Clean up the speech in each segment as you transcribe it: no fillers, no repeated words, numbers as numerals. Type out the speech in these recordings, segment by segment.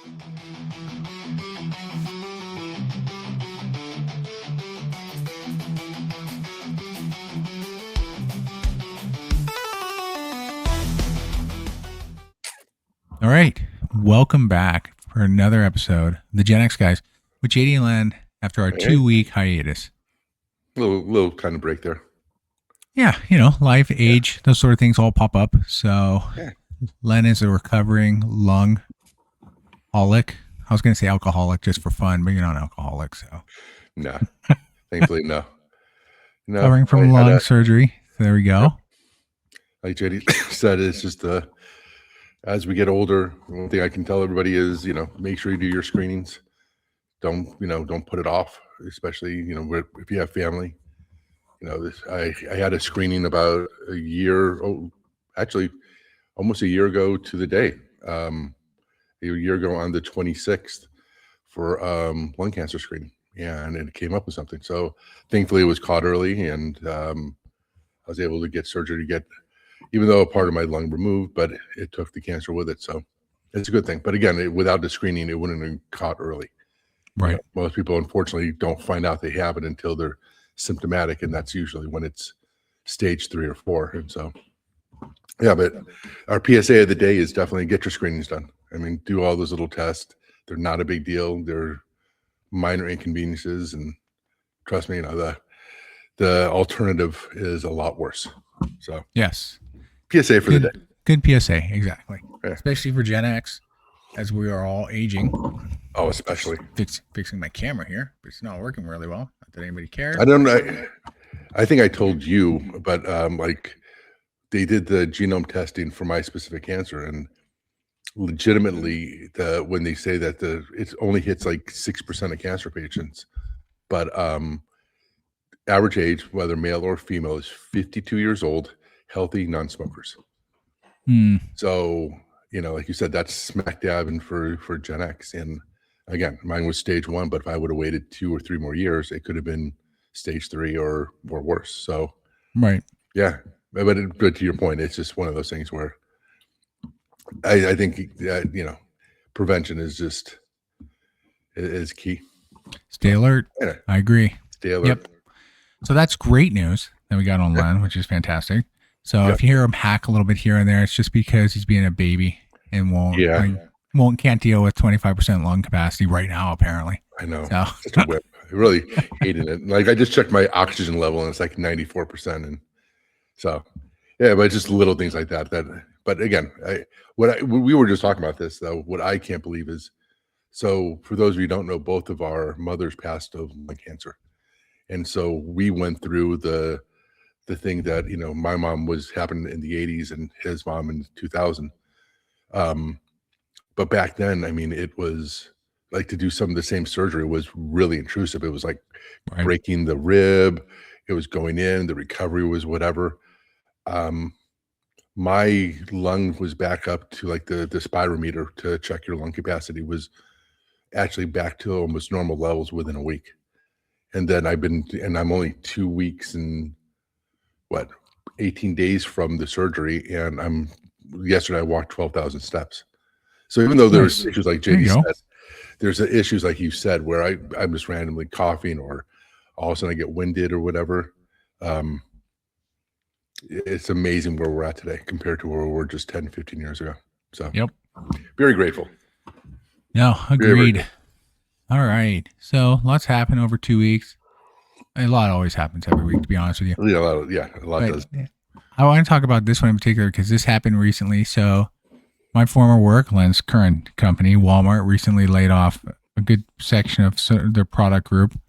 All right. Welcome back for another episode of the GenX Guys with JD and Len after our 2-week hiatus. Little kind of break there. Yeah, life, age, those sort of things all pop up. So Len is a recovering lung holic. I was going to say alcoholic just for fun, but you're not an alcoholic, so. No, thankfully, no. Recovering from lung surgery. So there we go. Like JD said, it's just as we get older, one thing I can tell everybody is, make sure you do your screenings. Don't put it off, especially, if you have family. I had a screening about almost a year ago to the day, a year ago on the 26th for lung cancer screening. Yeah, and it came up with something. So thankfully it was caught early, and I was able to get surgery to get, even though a part of my lung removed, but it took the cancer with it. So it's a good thing. But again, without the screening, it wouldn't have been caught early. Right. Most people, unfortunately, don't find out they have it until they're symptomatic, and that's usually when it's stage 3 or 4. And so, but our PSA of the day is definitely get your screenings done. I mean, do all those little tests. They're not a big deal. They're minor inconveniences, and trust me, the alternative is a lot worse. So yes, PSA for the day. Good PSA, exactly. Yeah. Especially for Gen X, as we are all aging. Oh, especially fixing my camera here, but it's not working really well. Not that anybody cares. I don't know. I think I told you, but they did the genome testing for my specific cancer, and legitimately, when they say that it only hits like 6% of cancer patients, but average age, whether male or female, is 52 years old, healthy, non-smokers. So, like you said, that's smack dab in for Gen X. And again, mine was stage 1, but if I would have waited 2 or 3 more years, it could have been stage 3 or worse. So, right. Yeah. But to your point, it's just one of those things where I think, prevention is key. Stay alert. Yeah. I agree. Stay alert. Yep. So that's great news that we got online, which is fantastic. So if you hear him hack a little bit here and there, it's just because he's being a baby and can't deal with 25% lung capacity right now, apparently. I know. So. Just a whip. I really hated it. Like, I just checked my oxygen level and it's like 94%. And so, but just little things like that. But again, we were just talking about this, though. What I can't believe is, so for those of you who don't know, both of our mothers passed of lung cancer. And so we went through the thing that, my mom happened in the 80s and his mom in 2000. But back then, I mean, it was like, to do some of the same surgery was really intrusive. It was like breaking the rib. It was going in, the recovery was whatever. My lung was back up to like the spirometer to check your lung capacity was actually back to almost normal levels within a week. And then I'm only 2 weeks and 18 days from the surgery. And yesterday I walked 12,000 steps. So even though there's issues like JD said, there's issues like you said, where I'm just randomly coughing or all of a sudden I get winded or whatever. It's amazing where we're at today compared to where we were just 10, 15 years ago. So very grateful. No, agreed. All right. So lots happened over 2 weeks. A lot always happens every week, to be honest with you. Yeah, a lot does. I want to talk about this one in particular because this happened recently. So my former work, Len's current company, Walmart, recently laid off a good section of their product group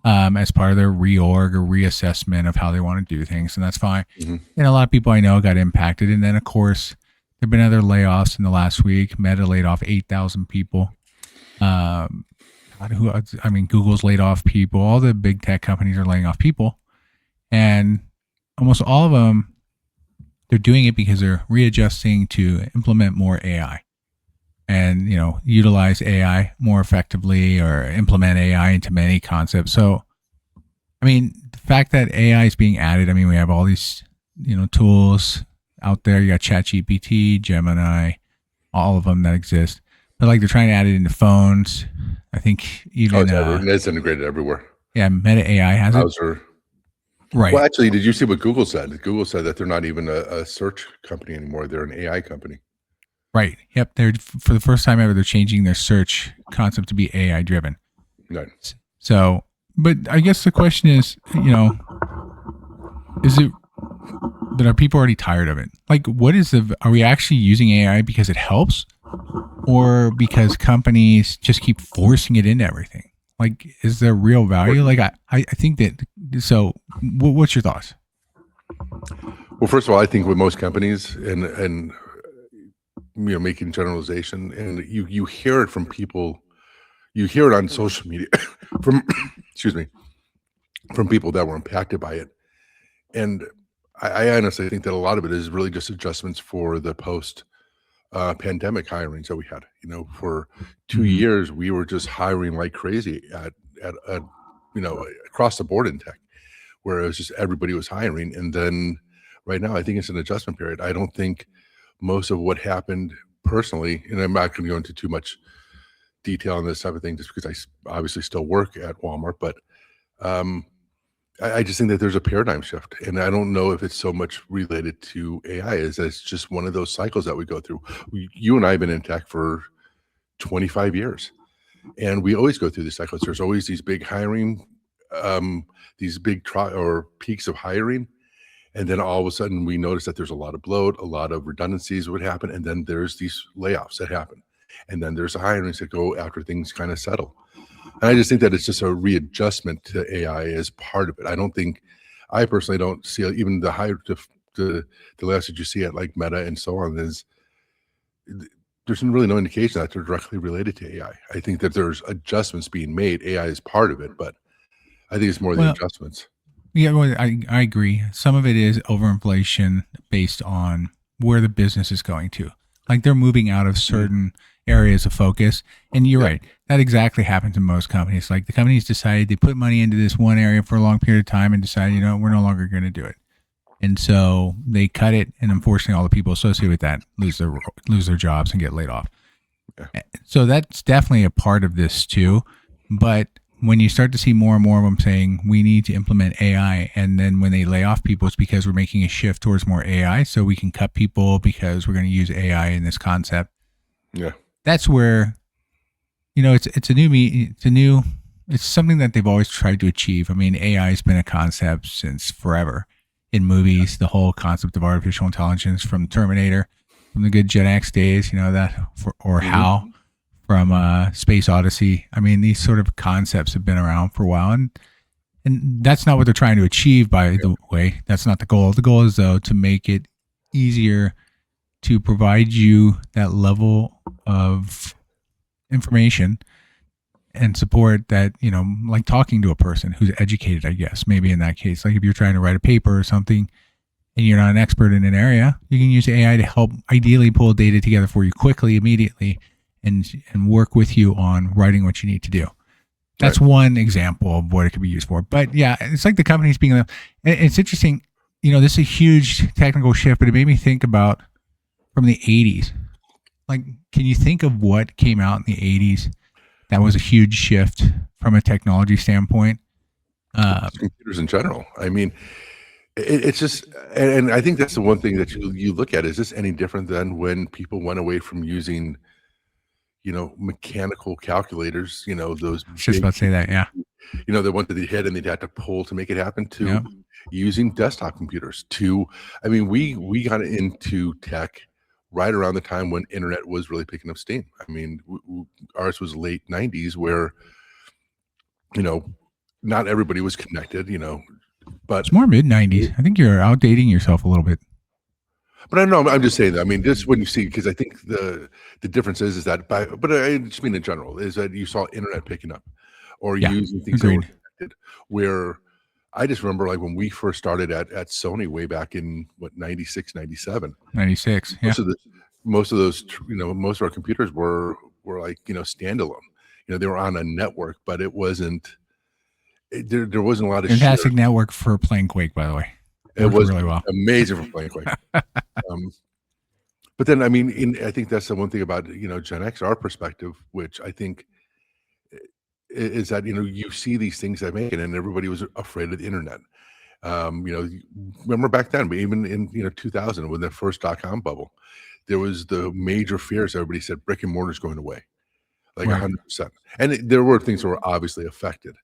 as part of their reorg or reassessment of how they want to do things. And that's fine. Mm-hmm. And a lot of people I know got impacted. And then, of course, there have been other layoffs in the last week. Meta laid off 8,000 people. Google's laid off people. All the big tech companies are laying off people. And almost all of them, they're doing it because they're readjusting to implement more AI and, utilize AI more effectively or implement AI into many concepts. So, the fact that AI is being added, we have all these, tools out there. You got ChatGPT, Gemini, all of them that exist. But like they're trying to add it into phones. I think Oh, even it's integrated everywhere. yeah, Meta AI has it. Browser. Well, Right. actually, did you see what Google said? Google said that they're not even a search company anymore. They're an AI company. Right. Yep. They're for the first time ever, they're changing their search concept to be AI driven. Right. So, but I guess the question is, is it, but are people already tired of it? Like, what is are we actually using AI because it helps or because companies just keep forcing it into everything? Like, is there real value? Like, I think that, so what's your thoughts? Well, first of all, I think with most companies and making generalization, and you hear it from people, you hear it on social media from excuse me, from people that were impacted by it. And I honestly think that a lot of it is really just adjustments for the post pandemic hirings that we had. For 2 years, we were just hiring like crazy at across the board in tech, where it was just everybody was hiring. And then right now, I think it's an adjustment period. I don't think most of what happened personally, and I'm not going to go into too much detail on this type of thing, just because I obviously still work at Walmart, but um, I just think that there's a paradigm shift, and I don't know if it's so much related to AI as it's just one of those cycles that we go through. You and I have been in tech for 25 years, and we always go through these cycles. There's always these big hiring, these big or peaks of hiring, and then all of a sudden we notice that there's a lot of bloat, a lot of redundancies would happen, and then there's these layoffs that happen, and then there's the hirings that go after things kind of settle. And I just think that it's just a readjustment to AI as part of it. I personally don't see even the higher the layoffs that you see at like Meta and so on there's really no indication that they're directly related to AI. I think that there's adjustments being made. AI is part of it, but I think it's more the Well, adjustments. yeah, well, I agree. Some of it is overinflation based on where the business is going to. Like they're moving out of certain areas of focus. And you're right. That exactly happens in most companies. Like the companies decided they put money into this one area for a long period of time and decided, we're no longer going to do it. And so they cut it. And unfortunately, all the people associated with that lose their jobs and get laid off. Yeah. So that's definitely a part of this too. But when you start to see more and more of them saying we need to implement AI, and then when they lay off people, it's because we're making a shift towards more AI, so we can cut people because we're going to use AI in this concept. Yeah, that's where it's something that they've always tried to achieve. I mean, AI has been a concept since forever in movies. The whole concept of artificial intelligence from Terminator, from the good GenX days, HAL from Space Odyssey. I mean, these sort of concepts have been around for a while, and that's not what they're trying to achieve. By the way, that's not the goal. The goal is though to make it easier to provide you that level of information and support that, like talking to a person who's educated, I guess, maybe in that case, like if you're trying to write a paper or something and you're not an expert in an area, you can use AI to help ideally pull data together for you quickly, immediately, and work with you on writing what you need to do. That's one example of what it could be used for. But yeah, it's like the companies being, it's interesting, this is a huge technical shift, but it made me think about from the 80s. Like, can you think of what came out in the 80s that was a huge shift from a technology standpoint? Computers in general. I mean, it's just, and I think that's the one thing that you look at. Is this any different than when people went away from using, mechanical calculators? Those I was just about to say that, yeah. They went to the head and they'd have to pull to make it happen. To using desktop computers. I mean, we got into tech right around the time when internet was really picking up steam. I mean, ours was late 90s where, not everybody was connected, but it's more mid 90s. I think you're outdating yourself a little bit. But I don't know. I'm just saying that. I mean, just when you see, because I think the difference is that, but I just mean in general, is that you saw internet picking up or using things that were connected. Where I just remember, like when we first started at Sony way back in 96, 97. 96. Yeah. Most of those, most of our computers were like standalone. They were on a network, but it wasn't. There wasn't a lot of fantastic network for playing Quake, by the way. It was really well. amazing for playing Quake. But then, I mean, I think that's the one thing about, Gen X, our perspective, which I think is that, you see these things that make it, and everybody was afraid of the internet. Remember back then, but even in, 2000, when the first dot-com bubble, there was the major fears. Everybody said brick and mortar is going away, like Right. 100%. And there were things that were obviously affected,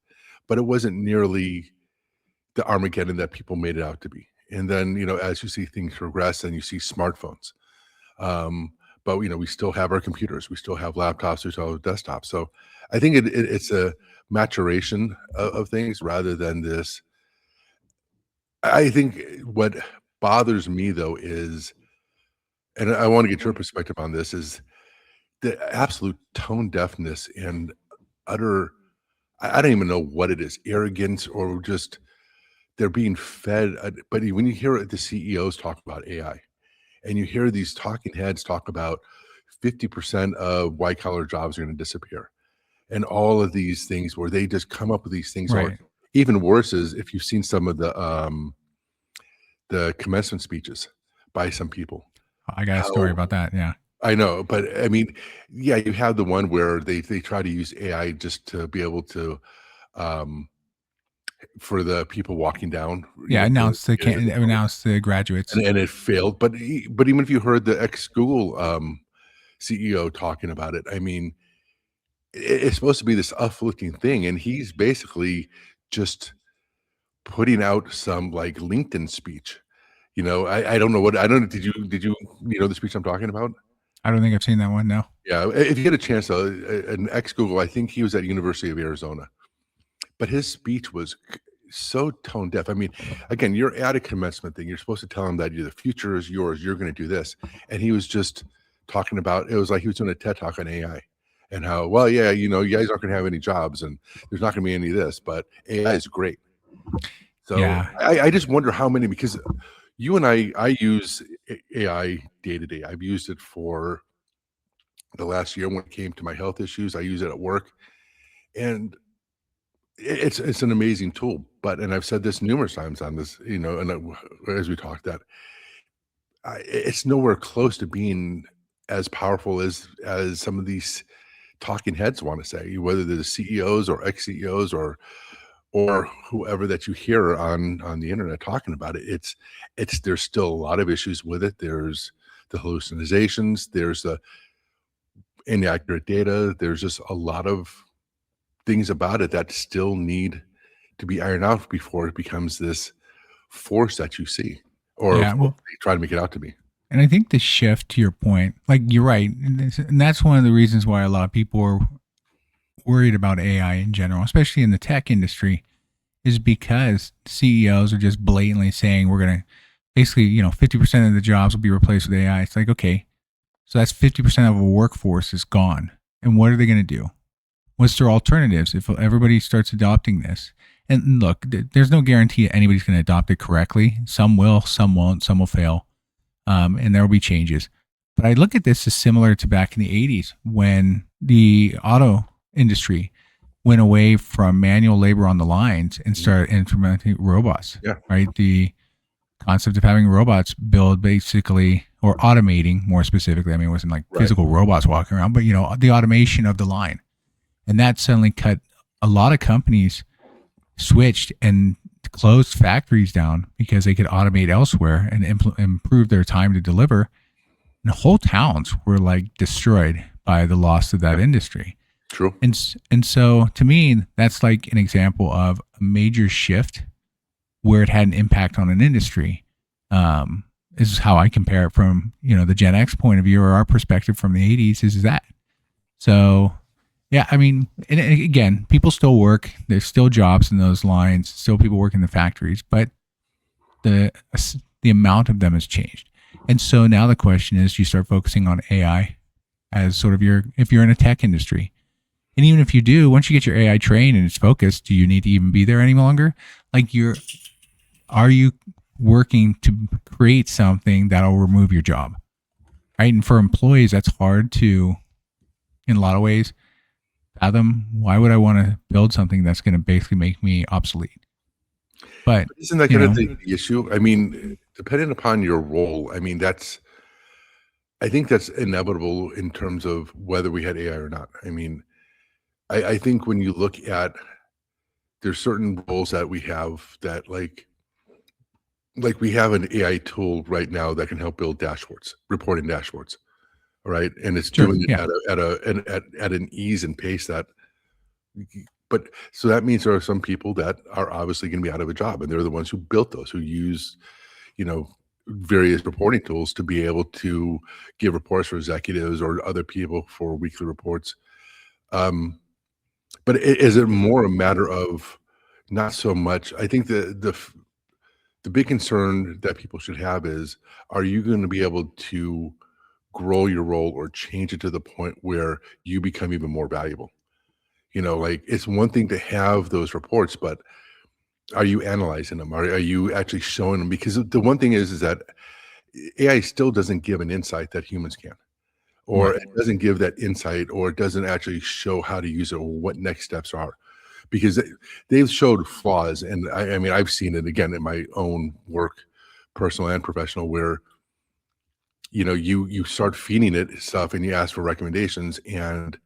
but it wasn't nearly the Armageddon that people made it out to be. And then, as you see things progress and you see smartphones, um, but we still have our computers, we still have laptops, we still have desktops. So I think it's a maturation of things rather than this. I think what bothers me though is, and I want to get your perspective on this, is the absolute tone deafness and utter. I don't even know what it is, arrogance or just they're being fed. But when you hear the CEOs talk about AI, and you hear these talking heads talk about 50% of white collar jobs are going to disappear, and all of these things where they just come up with these things, or Right. even worse is if you've seen some of the commencement speeches by some people. I got a story How about that. Yeah. I know, but I mean, yeah, you have the one where they try to use AI just to be able to, um, for the people walking down, Yeah. the tunnels, Announce the graduates. and it failed. But even if you heard the ex Google CEO talking about it, I mean, it's supposed to be this uplifting thing, and he's basically just putting out some like LinkedIn speech. I don't know what I don't. Did you know the speech I'm talking about? I don't think I've seen that one. No. Yeah, if you get a chance, an ex Google, I think he was at University of Arizona, but his speech was so tone deaf. I mean, again, you're at a commencement thing. You're supposed to tell him that the future is yours. You're going to do this, and he was just talking about. It was like he was doing a TED talk on AI, and how well, yeah, you guys aren't going to have any jobs, and there's not going to be any of this, but AI is great. So Yeah. I just wonder how many, because you and I use AI day to day. I've used it for the last year when it came to my health issues. I use it at work, and it's an amazing tool. And I've said this numerous times on this, and as we talked, that it's nowhere close to being as powerful as some of these talking heads want to say, whether they're the CEOs or ex CEOs or whoever that you hear on the internet talking about it. It's there's still a lot of issues with it. There's the hallucinations. There's the inaccurate data. There's just a lot of things about it that still need to be ironed out before it becomes this force that you see, or Yeah. Well, they try to make it out to be. and I think the shift to your point, like you're right, and that's one of the reasons why a lot of people are worried about AI in general, especially in the tech industry, is because CEOs are just blatantly saying we're going to basically, 50% of the jobs will be replaced with AI. It's like, okay, so that's 50% of a workforce is gone. And what are they going to do? What's their alternatives if everybody starts adopting this? And look, there's no guarantee anybody's going to adopt it correctly. Some will, some won't, some will fail, and there will be changes. But I look at this as similar to back in the 80s when the auto industry went away from manual labor on the lines and started implementing robots. Yeah. Right. The concept of having robots build basically, or automating more specifically. I mean, it wasn't like Right. physical robots walking around, but the automation of the line. And that suddenly cut a lot of companies switched and closed factories down because they could automate elsewhere and improve their time to deliver. And whole towns were like destroyed by the loss of that industry. True. And so to me, that's like an example of a major shift where it had an impact on an industry. This is how I compare it from, the Gen X point of view, or our perspective from the 80s is that. So, yeah, I mean, and again, people still work. There's still jobs in those lines, still people work in the factories, but the amount of them has changed. And so now the question is, you start focusing on AI as sort of if you're in a tech industry. And even if you do, once you get your AI trained and it's focused, do you need to even be there any longer? Like are you working to create something that'll remove your job? Right. And for employees, that's hard to, in a lot of ways, fathom. Why would I want to build something that's going to basically make me obsolete? But isn't that kind of the issue? I mean, depending upon your role, I mean, I think that's inevitable in terms of whether we had AI or not. I mean, I think when you look at there's certain roles that we have that like we have an AI tool right now that can help build dashboards, reporting dashboards, all right? And it's Sure. doing it Yeah. at an ease and pace that but so that means there are some people that are obviously going to be out of a job, and they're the ones who built those, who use, you know, various reporting tools to be able to give reports for executives or other people for weekly reports. Um, but is it more a matter of not so much? I think the big concern that people should have is, are you going to be able to grow your role or change it to the point where you become even more valuable? Like it's one thing to have those reports, but are you analyzing them? Are you actually showing them? Because the one thing is that AI still doesn't give an insight that humans can, or Right. it doesn't give that insight, or it doesn't actually show how to use it or what next steps are. Because they've showed flaws, and I mean I've seen it again in my own work, personal and professional, where you start feeding it stuff and you ask for recommendations, and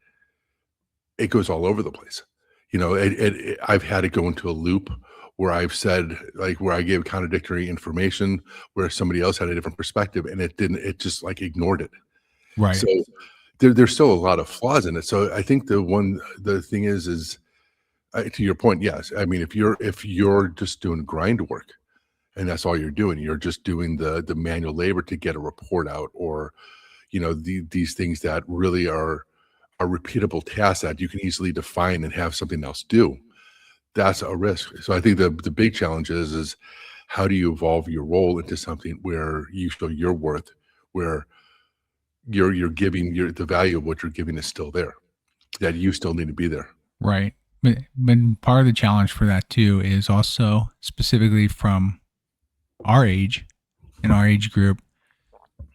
it goes all over the place. I've had it go into a loop where I've said, like, where I gave contradictory information, where somebody else had a different perspective, and it didn't. It just like ignored it. Right. So there's still a lot of flaws in it. So I think the thing is to your point, yes. I mean, if you're just doing grind work and that's all you're doing, you're just doing the manual labor to get a report out, or these things that really are repeatable tasks that you can easily define and have something else do. That's a risk. So I think the big challenge is how do you evolve your role into something where you show your worth, where you're giving the value of what you're giving is still there, that you still need to be there. Right. But part of the challenge for that too is also specifically from our age, in our age group,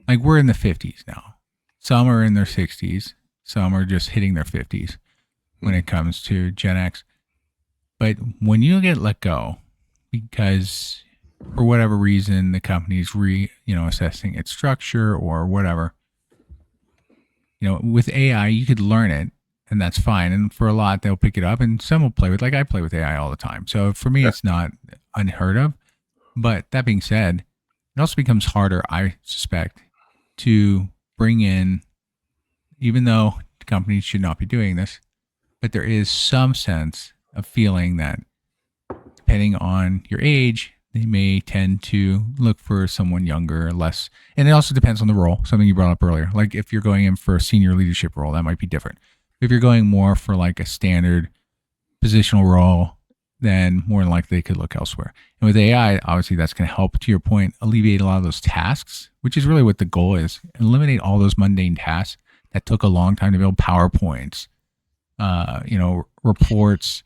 like we're in the 50s now. Some are in their 60s. Some are just hitting their 50s when it comes to Gen X. But when you get let go because for whatever reason the company's assessing its structure or whatever, with AI you could learn it and that's fine. And for a lot they'll pick it up and some will play with, like I play with AI all the time. So for me it's not unheard of. But that being said, it also becomes harder, I suspect, to bring in, even though companies should not be doing this, but there is some sense of feeling that depending on your age, they may tend to look for someone younger, less. And it also depends on the role, something you brought up earlier. Like if you're going in for a senior leadership role, that might be different. If you're going more for like a standard positional role, then more than likely they could look elsewhere. And with AI, obviously that's going to help, to your point, alleviate a lot of those tasks, which is really what the goal is. Eliminate all those mundane tasks that took a long time to build, PowerPoints, reports,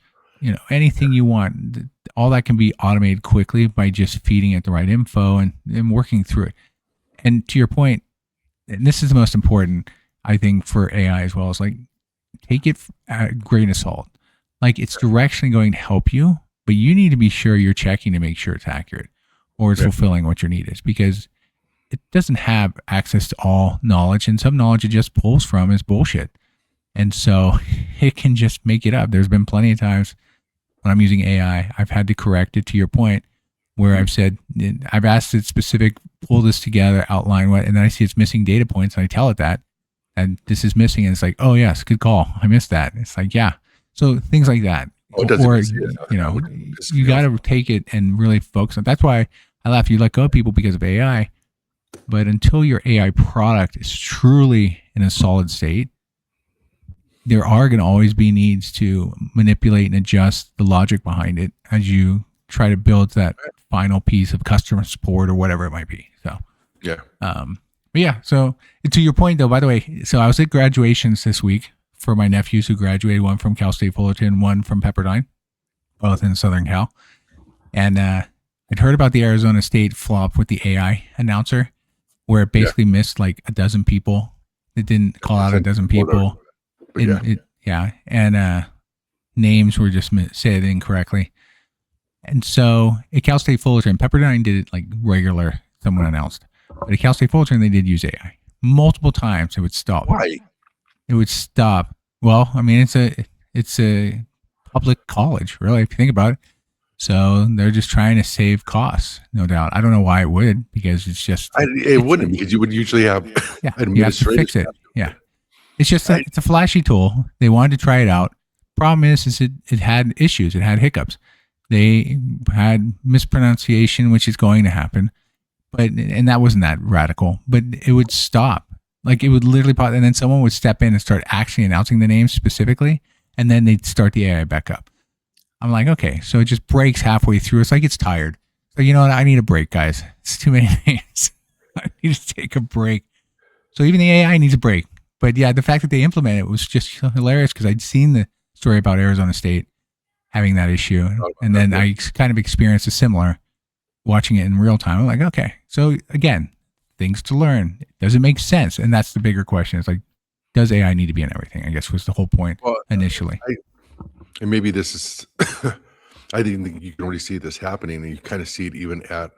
anything you want. All that can be automated quickly by just feeding it the right info and working through it. And to your point, and this is the most important, I think, for AI as well, is like take it at a grain of salt. Like it's directionally going to help you, but you need to be sure you're checking to make sure it's accurate or it's fulfilling what your need is, because it doesn't have access to all knowledge, and some knowledge it just pulls from is bullshit. And so it can just make it up. There's been plenty of times when I'm using AI, I've had to correct it, to your point, where I've said, I've asked it specific, pull this together, outline what, and then I see it's missing data points and I tell it that, and this is missing. And it's like, oh yes, good call. I missed that. It's like, yeah. So things like that. Oh, it doesn't Or, miss it. you got to take it and really focus on. That's why I laugh. You let go of people because of AI, but until your AI product is truly in a solid state, there are going to always be needs to manipulate and adjust the logic behind it as you try to build that final piece of customer support or whatever it might be. So, Yeah. but yeah. So to your point though, by the way, so I was at graduations this week for my nephews who graduated, one from Cal State Fullerton, one from Pepperdine, both in Southern Cal. And I'd heard about the Arizona State flop with the AI announcer, where it basically missed like a dozen people. It didn't call out a dozen people. And names were just said incorrectly. And so at Cal State Fullerton, Pepperdine did it like regular, someone announced. But at Cal State Fullerton, they did use AI. multiple times. It would stop. Why? It would stop. Well, I mean, it's a public college, really, if you think about it. So they're just trying to save costs, no doubt. I don't know why it would, because it's just It wouldn't, because you would usually have yeah, you have to administrators. fix it. Yeah, it's just I- it's a flashy tool. They wanted to try it out. Problem is it had issues. It had hiccups. They had mispronunciation, which is going to happen, and that wasn't that radical. But it would stop. Like it would literally pop, and then someone would step in and start actually announcing the names specifically, and then they'd start the AI back up. I'm like, okay, so it just breaks halfway through. It's like it's tired. So you know what? I need a break, guys. It's too many names. I need to take a break. So even the AI needs a break. But yeah, the fact that they implement it was just hilarious, because I'd seen the story about Arizona State having that issue, and then I kind of experienced a similar watching it in real time. I'm like, okay, so again, things to learn. Does it make sense? And that's the bigger question. It's like, does AI need to be in everything? I guess was the whole point initially. And maybe this is, I think you can already see this happening, and you kind of see it even at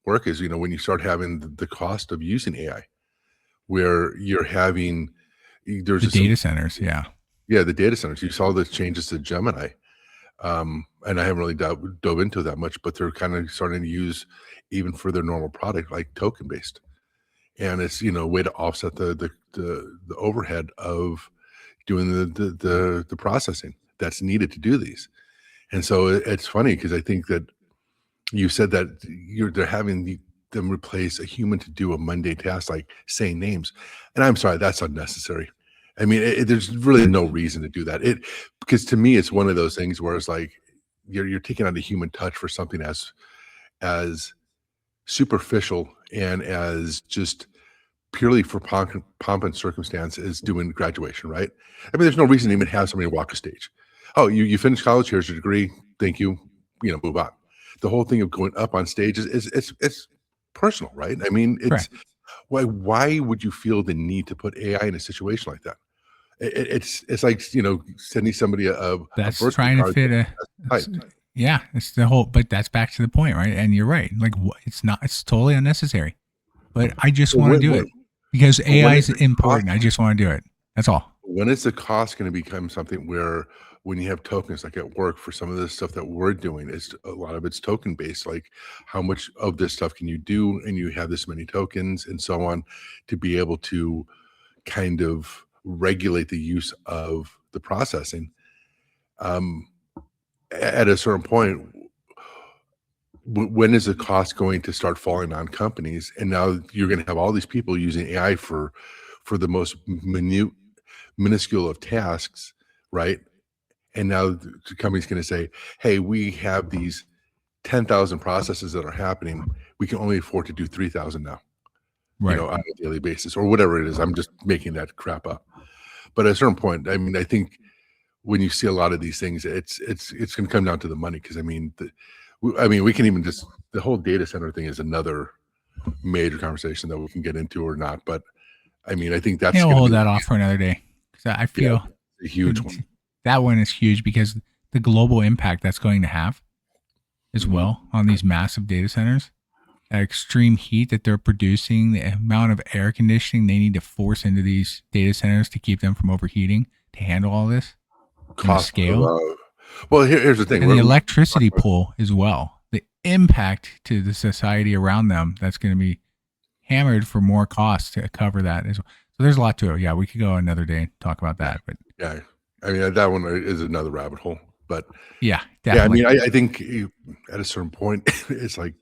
work, is, when you start having the cost of using AI, where you're having, there's The just data centers, yeah. the data centers. You saw the changes to Gemini. And I haven't really dove into it that much, but they're kind of starting to use, even for their normal product, like token based. And it's, a way to offset the overhead of doing the processing that's needed to do these. And so it's funny, because I think that you said that they're having them replace a human to do a mundane task like saying names. And I'm sorry, that's unnecessary. I mean, there's really no reason to do that. Because to me, it's one of those things where it's like you're taking out a human touch for something as superficial and as just purely for pomp and circumstance as doing graduation, right? I mean, there's no reason to even have somebody walk a stage. Oh, you finished college, here's your degree, thank you, move on. The whole thing of going up on stage is it's personal, right? I mean, it's why would you feel the need to put AI in a situation like that? It's like, sending somebody a That's birthday trying to card fit that's typed. yeah, it's the whole, but that's back to the point, right? And you're right. Like, it's totally unnecessary, but I just want to do it because AI is important. I just want to do it. That's all. When is the cost going to become something where, when you have tokens, like at work, for some of the stuff that we're doing, is a lot of it's token based, like how much of this stuff can you do, and you have this many tokens and so on, to be able to kind of regulate the use of the processing. At a certain point, when is the cost going to start falling on companies? And now you're going to have all these people using AI for the most minuscule of tasks, right? And now the company's going to say, hey, we have these 10,000 processes that are happening. We can only afford to do 3,000 now, Right. on a daily basis, or whatever it is. I'm just making that crap up. But at a certain point, I mean, I think when you see a lot of these things, it's going to come down to the money. Because I mean, we can even just, the whole data center thing is another major conversation that we can get into or not. But I mean, I think that's We'll going to hold be that off for another day, because I feel a huge one. that one is huge, because the global impact that's going to have as well on these massive data centers, that extreme heat that they're producing, the amount of air conditioning they need to force into these data centers to keep them from overheating, to handle all this. Cost scale. Well, here's the thing. And the electricity pool as well. The impact to the society around them, that's going to be hammered for more costs to cover that as well. So there's a lot to it. Yeah, we could go another day and talk about that. But yeah, I mean, that one is another rabbit hole. But yeah, definitely. Yeah, I mean, I think at a certain point, it's like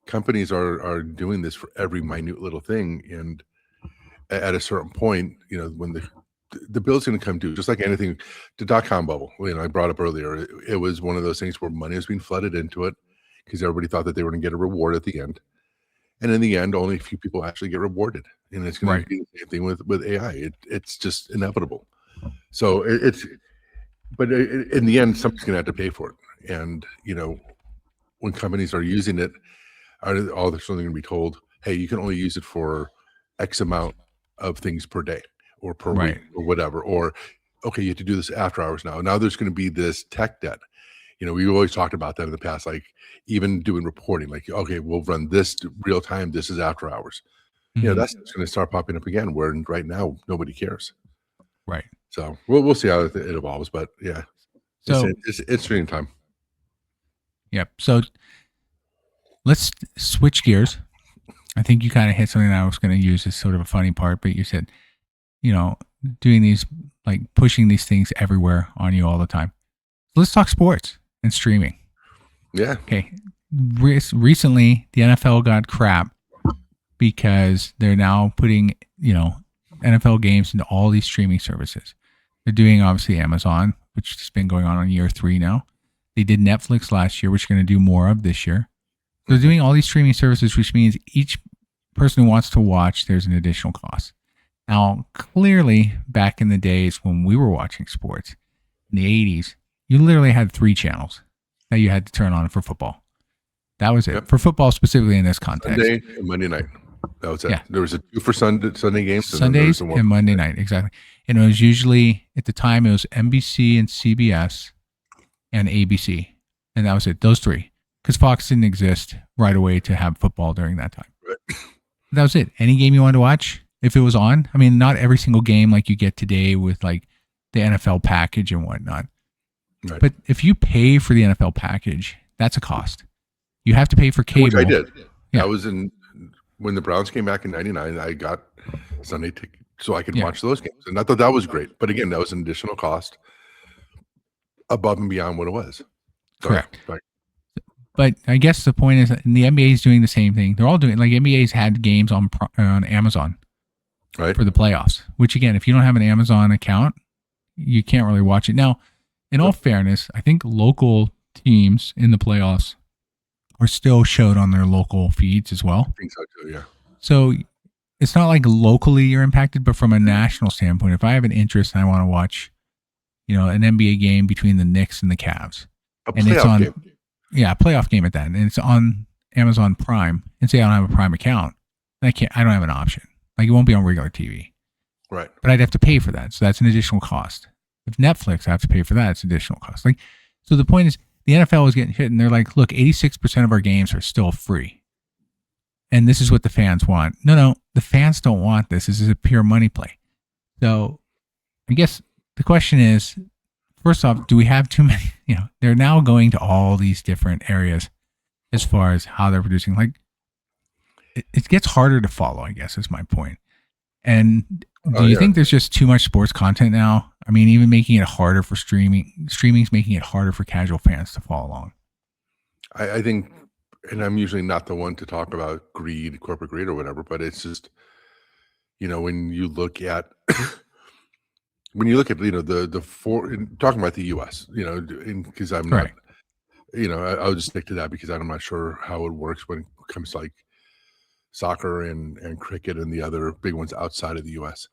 companies are doing this for every minute little thing, and at a certain point, when the bill's going to come due, just like anything. The dot-com bubble, I brought up earlier, it was one of those things where money was being flooded into it because everybody thought that they were going to get a reward at the end, and in the end, only a few people actually get rewarded. And it's going to be the same thing with AI. It's just inevitable. So but in the end, somebody's going to have to pay for it. And when companies are using it, they're going to be told, hey, you can only use it for X amount of things per day or per week or whatever. Or, okay, you have to do this after hours now. Now there's going to be this tech debt. We've always talked about that in the past, like even doing reporting, like, okay, we'll run this real time. This is after hours. Mhm. that's going to start popping up again. Where right now nobody cares. Right. So we'll see how it evolves. But yeah, So, it's interesting time. yep. So let's switch gears. I think you kind of hit something that I was going to use as sort of a funny part, but you said, you know, doing these, like pushing these things everywhere on you all the time. So let's talk sports and streaming. Yeah, Okay. Recently, the NFL got crap because they're now putting, NFL games into all these streaming services. They're doing obviously Amazon, which has been going on year 3 now. They did Netflix last year, which they're going to do more of this year. So they're doing all these streaming services, which means each person who wants to watch, there's an additional cost. Now, clearly, back in the days when we were watching sports in the 80s, you literally had 3 channels that you had to turn on for football. That was it. Yep. For football specifically in this context. Sunday and Monday night. That was it. Yeah. There was a 2 for Sunday games. Sundays and, then and Monday night, exactly. And it was usually, at the time, it was NBC and CBS and ABC. And that was it, those 3. Because Fox didn't exist right away to have football during that time. Right. That was it. Any game you wanted to watch, if it was on. I mean, not every single game like you get today with like the NFL package and whatnot. Right. But if you pay for the NFL package, that's a cost. You have to pay for cable. Which I did. Yeah. I was when the Browns came back in '99. I got Sunday ticket so I could Yeah. watch those games, and I thought that was great. But again, that was an additional cost above and beyond what it was. Correct. Sorry. But I guess the point is that the NBA is doing the same thing. They're all doing, like, NBA's had games on Amazon Right. for the playoffs, which again, if you don't have an Amazon account, you can't really watch it. Now, in all fairness, I think local teams in the playoffs are still showed on their local feeds as well. I think so too. Yeah. So it's not like locally you're impacted, but from a national standpoint, if I have an interest and I want to watch, an NBA game between the Knicks and the Cavs, And it's on game. a playoff game at that, and it's on Amazon Prime, and say I don't have a Prime account, I don't have an option. Like, it won't be on regular TV. Right. But I'd have to pay for that. So that's an additional cost. If Netflix, I have to pay for that. It's additional cost. Like, so the point is, the NFL is getting hit, and they're like, look, 86% of our games are still free. And this is what the fans want. No, the fans don't want this. This is a pure money play. So I guess the question is, first off, do we have too many? They're now going to all these different areas as far as how they're producing. Like, it gets harder to follow, I guess, is my point. And do you think there's just too much sports content now? I mean, even making it harder for streaming's making it harder for casual fans to follow along. I think, and I'm usually not the one to talk about corporate greed or whatever, but it's just, when you look at the four, talking about the U.S., because I'm not, I'll just stick to that because I'm not sure how it works when it comes to like soccer and cricket and the other big ones outside of the U.S.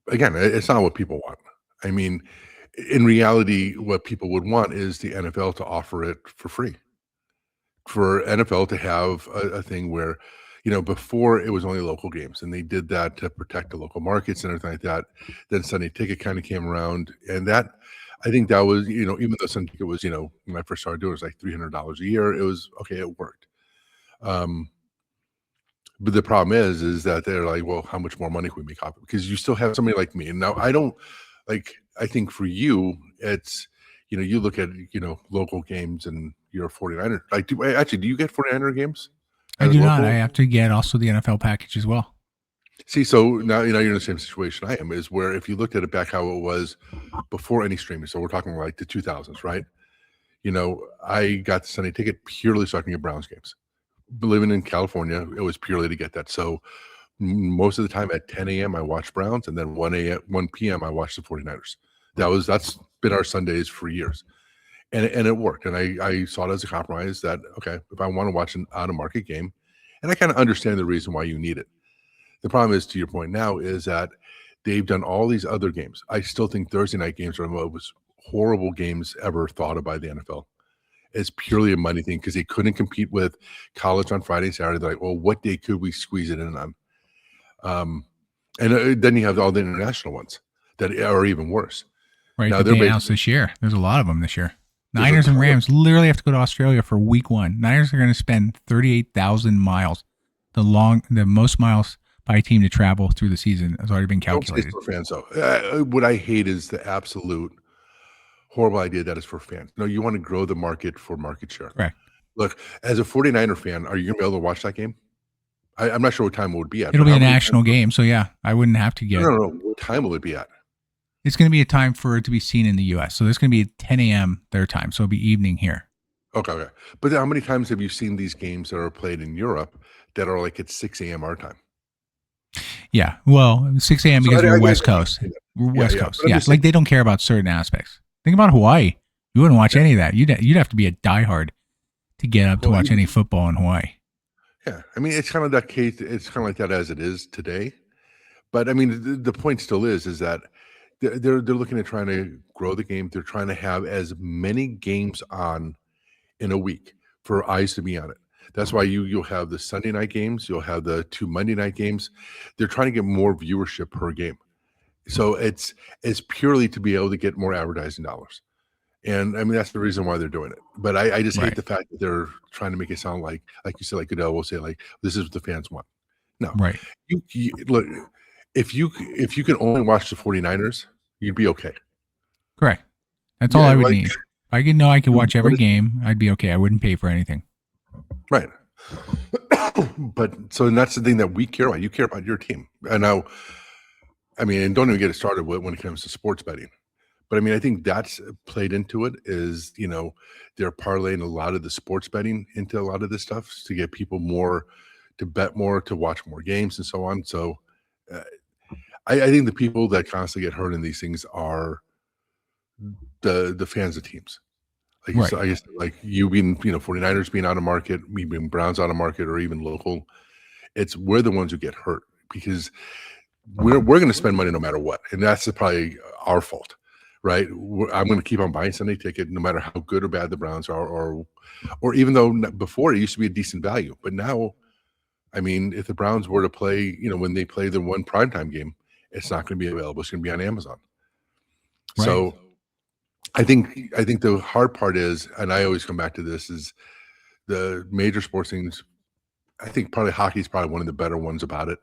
Again, it's not what people want. I mean, in reality, what people would want is the NFL to offer it for free. For NFL to have a thing where, before it was only local games, and they did that to protect the local markets and everything like that. Then Sunday Ticket kind of came around, and that, I think that was, even though Sunday Ticket was, when I first started doing it, was like $300 a year. It was okay. It worked. But the problem is that they're like, well, how much more money can we make off it? Because you still have somebody like me. And now I don't I think for you, it's, you look at, local games and you're a 49er. Like, do you get 49er games? I do not. I have to get also the NFL package as well. See, so now, you're in the same situation I am, is where if you looked at it back how it was before any streaming, so we're talking like the 2000s, right? I got the Sunday Ticket purely so I can get Browns games. Living in California, it was purely to get that. So most of the time at 10 a.m. I watch Browns, and then 1 p.m. I watch the 49ers. That's been our Sundays for years. And it worked. And I saw it as a compromise that, okay, if I want to watch an out-of-market game, and I kind of understand the reason why you need it. The problem is, to your point now, is that they've done all these other games. I still think Thursday night games are the most horrible games ever thought of by the NFL. It's purely a money thing because they couldn't compete with college on Friday and Saturday. They're like, well, what day could we squeeze it in on? And then you have all the international ones that are even worse. Right. Now They announced this year. There's a lot of them this year. There's a Niners and ton of Rams literally have to go to Australia for week one. Niners are going to spend 38,000 miles. The most miles by a team to travel through the season has already been don't say it's calculated. for fans though. What I hate is the absolute horrible idea that is for fans. No, you want to grow the market for market share. Correct. Look, as a 49er fan, are you going to be able to watch that game? I'm not sure what time it would be at. It'll but be how a many national times- game, so yeah, I wouldn't have to get. No. What time will it be at? It's going to be a time for it to be seen in the U.S. So there's going to be at 10 a.m. their time, so it'll be evening here. Okay. But how many times have you seen these games that are played in Europe that are like at 6 a.m. our time? Yeah, well, 6 a.m. So because I we're guess West I can Coast. see that. We're Yeah, West yeah, Coast. but I'm Yeah, just like saying- they don't care about certain aspects. Think about Hawaii. You wouldn't watch any of that. You'd have to be a diehard to get up to Well, watch any football in Hawaii. Yeah, I mean, it's kind of that case. It's kind of like that as it is today. But I mean, the point still is that they're looking at trying to grow the game. They're trying to have as many games on in a week for eyes to be on it. That's why you'll have the Sunday night games. You'll have the 2 Monday night games. They're trying to get more viewership per game. So it's purely to be able to get more advertising dollars. And I mean, that's the reason why they're doing it. But I just Right. hate the fact that they're trying to make it sound like you said, like Goodell will say, like, this is what the fans want. No, Right. you look, if you can only watch the 49ers, you'd be okay. Correct. That's all Yeah, I would like- need. If I could know I could watch every What is- game, I'd be okay. I wouldn't pay for anything. Right. But so that's the thing that we care about. You care about your team. And now, I mean, and don't even get it started with when it comes to sports betting. But I mean, I think that's played into it is, they're parlaying a lot of the sports betting into a lot of this stuff to get people more to bet more, to watch more games and so on. So I think the people that constantly get hurt in these things are the fans of teams. Like Right. I guess like you being, 49ers being out of market, me being Browns out of market, or even local. We're the ones who get hurt because we're going to spend money no matter what. And that's probably our fault, right? I'm going to keep on buying Sunday ticket no matter how good or bad the Browns are, or even though before it used to be a decent value. But now, I mean, if the Browns were to play, when they play the one primetime game, it's not going to be available. It's going to be on Amazon. Right. So I think the hard part is, and I always come back to this, is the major sports things. I think probably hockey is probably one of the better ones about it.